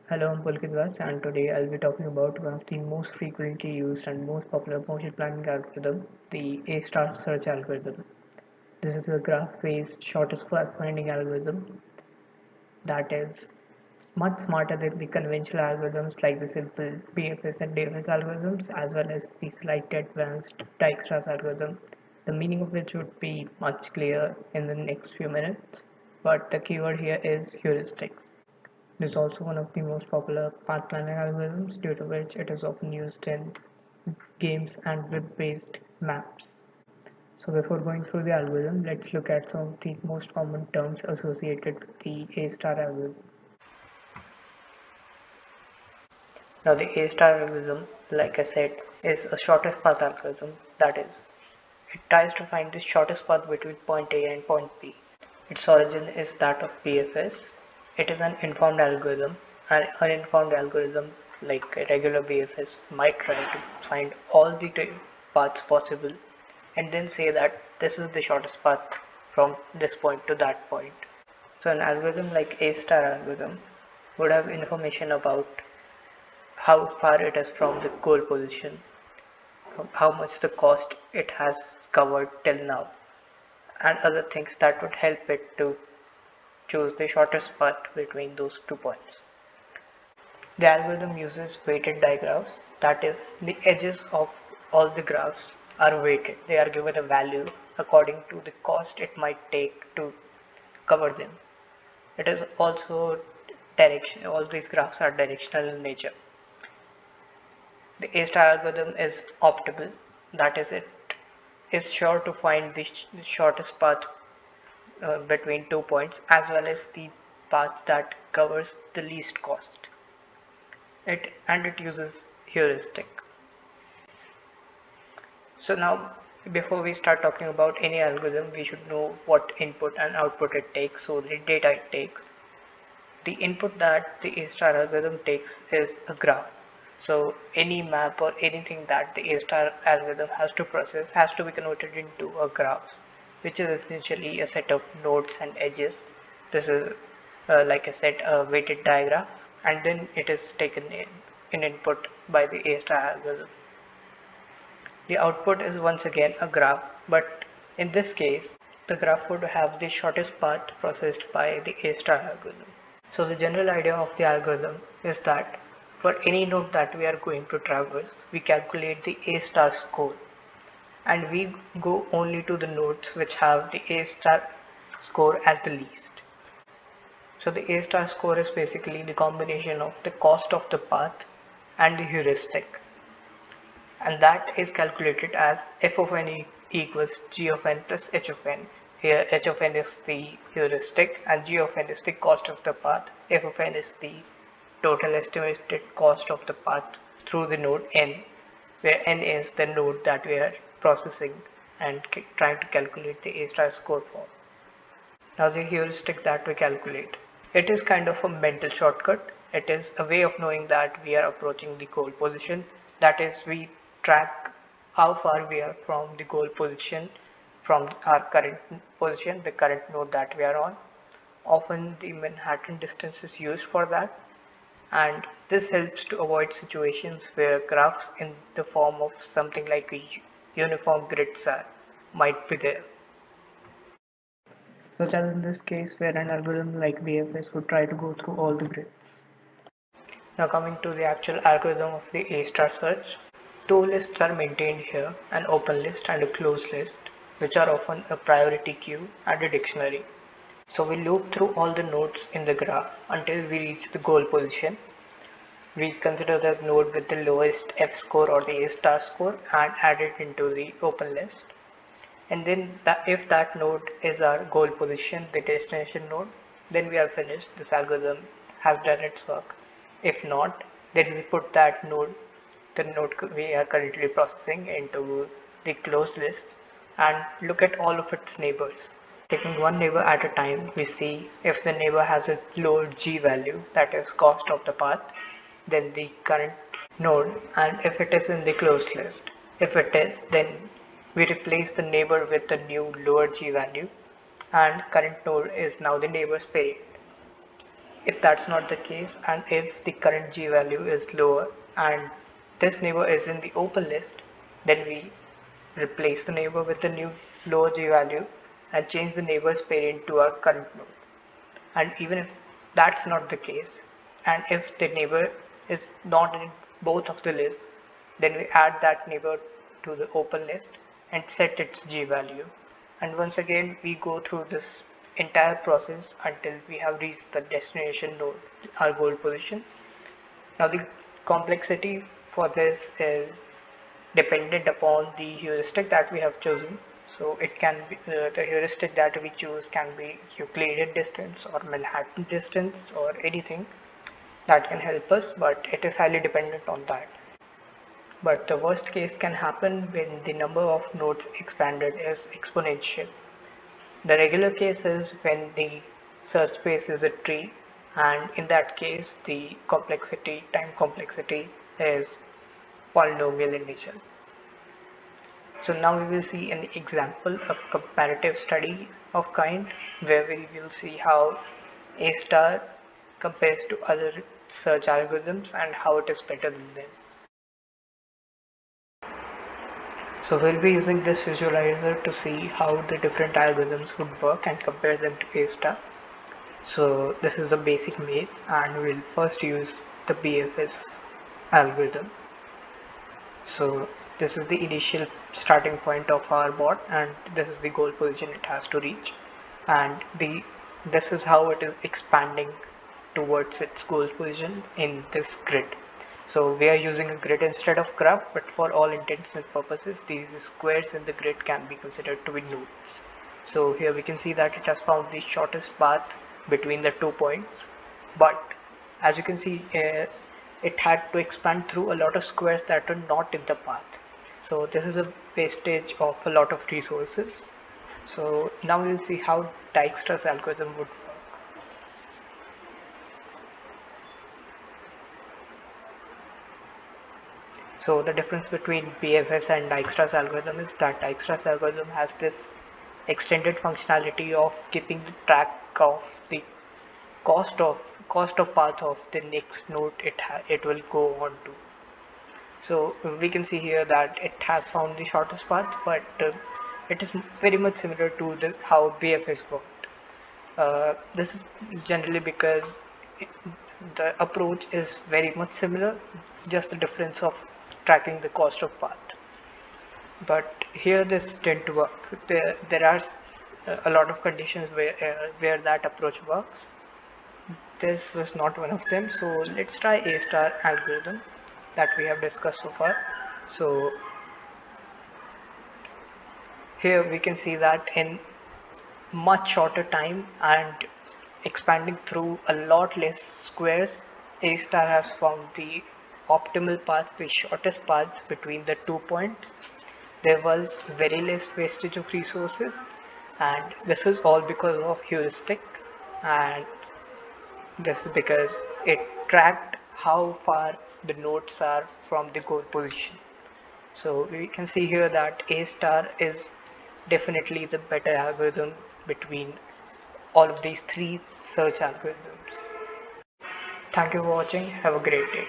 Hello, I'm Pulkit Vats, and today I'll be talking about one of the most frequently used and most popular motion planning algorithm, the A-star search algorithm. This is a graph-based shortest path finding algorithm that is much smarter than the conventional algorithms like the simple BFS and DFS algorithms, as well as the slightly advanced Dijkstra's algorithm, the meaning of which would be much clearer in the next few minutes. But the keyword here is heuristics. It is also one of the most popular path planning algorithms, due to which it is often used in games and web-based maps. So before going through the algorithm, let's look at some of the most common terms associated with the A-star algorithm. Now the A-star algorithm, like I said, is a shortest path algorithm. That is, it tries to find the shortest path between point A and point B. Its origin is that of BFS. It is an informed algorithm. An uninformed algorithm, like a regular BFS, might try to find all the paths possible and then say that this is the shortest path from this point to that point. So an algorithm like A-star algorithm would have information about how far it is from the goal position, how much the cost it has covered till now, and other things that would help it to choose the shortest path between those 2 points. The algorithm uses weighted digraphs, that is, the edges of all the graphs are weighted. They are given a value according to the cost it might take to cover them. It is also direction, all these graphs are directional in nature. The A-star algorithm is optimal, that is, it is sure to find the shortest path between 2 points as well as the path that covers the least cost. It uses heuristic. So now before we start talking about any algorithm, we should know what input and output it takes, so the data it takes. The input that the A-star algorithm takes is a graph. So any map or anything that the A-star algorithm has to process has to be converted into a graph, which is essentially a set of nodes and edges. This is, like I said, a weighted diagram, and then it is taken in input by the A-star algorithm. The output is once again a graph, but in this case, the graph would have the shortest path processed by the A-star algorithm. So the general idea of the algorithm is that for any node that we are going to traverse, we calculate the A star score, and we go only to the nodes which have the A star score as the least. So the A star score is basically the combination of the cost of the path and the heuristic, and that is calculated as f of n equals g of n plus h of n. Here h of n is the heuristic and g of n is the cost of the path. F of n is the total estimated cost of the path through the node n, where n is the node that we are processing and trying to calculate the A star score for. Now the heuristic that we calculate, it is kind of a mental shortcut. It is a way of knowing that we are approaching the goal position. That is, we track how far we are from the goal position from our current position, the current node that we are on. Often the Manhattan distance is used for that, and this helps to avoid situations where graphs in the form of something like a uniform grid might be there, such as in this case where an algorithm like BFS would try to go through all the grids. Now coming to the actual algorithm of the A-star search, two lists are maintained here, an open list and a closed list, which are often a priority queue and a dictionary. So we loop through all the nodes in the graph until we reach the goal position. We consider the node with the lowest F score or the A star score and add it into the open list. And then if that node is our goal position, the destination node, then we are finished. This algorithm has done its work. If not, then we put that node, the node we are currently processing, into the closed list and look at all of its neighbors. Taking one neighbor at a time, we see if the neighbor has a lower G value, that is cost of the path, than the current node, and if it is in the closed list. If it is, then we replace the neighbor with the new lower G value, and current node is now the neighbor's parent. If that's not the case, and if the current G value is lower and this neighbor is in the open list, then we replace the neighbor with the new lower G value and change the neighbor's parent to our current node. And even if that's not the case, and if the neighbor is not in both of the lists, then we add that neighbor to the open list and set its G value. And once again we go through this entire process until we have reached the destination node, our goal position. Now the complexity for this is dependent upon the heuristic that we have chosen. So it can be the heuristic that we choose can be Euclidean distance or Manhattan distance or anything that can help us, but it is highly dependent on that. But the worst case can happen when the number of nodes expanded is exponential. The regular case is when the search space is a tree, and in that case the time complexity is polynomial in nature. So now we will see an example of comparative study of kind where we will see how A star compares to other search algorithms and how it is better than them. So we'll be using this visualizer to see how the different algorithms would work and compare them to A star. So this is the basic maze, and we'll first use the BFS algorithm. So this is the initial starting point of our bot, and this is the goal position it has to reach, and this is how it is expanding towards its goal position in this grid. So we are using a grid instead of graph, but for all intents and purposes these squares in the grid can be considered to be nodes. So here we can see that it has found the shortest path between the 2 points, but as you can see it had to expand through a lot of squares that were not in the path. So this is a wastage of a lot of resources. So now we'll see how Dijkstra's algorithm would work. So the difference between BFS and Dijkstra's algorithm is that Dijkstra's algorithm has this extended functionality of keeping the track of the cost of path of the next node it will go on to. So we can see here that it has found the shortest path, but it is very much similar to how BFS worked. This is generally because the approach is very much similar, just the difference of tracking the cost of path. But here this didn't work. There are a lot of conditions where that approach works. This was not one of them, so let's try A star algorithm that we have discussed so far. So here we can see that in much shorter time and expanding through a lot less squares, A star has found the optimal path, the shortest path between the 2 points. There was very less wastage of resources, and this is all because of heuristic, and this is because it tracked how far the nodes are from the goal position. So we can see here that A star is definitely the better algorithm between all of these three search algorithms. Thank you for watching. Have a great day.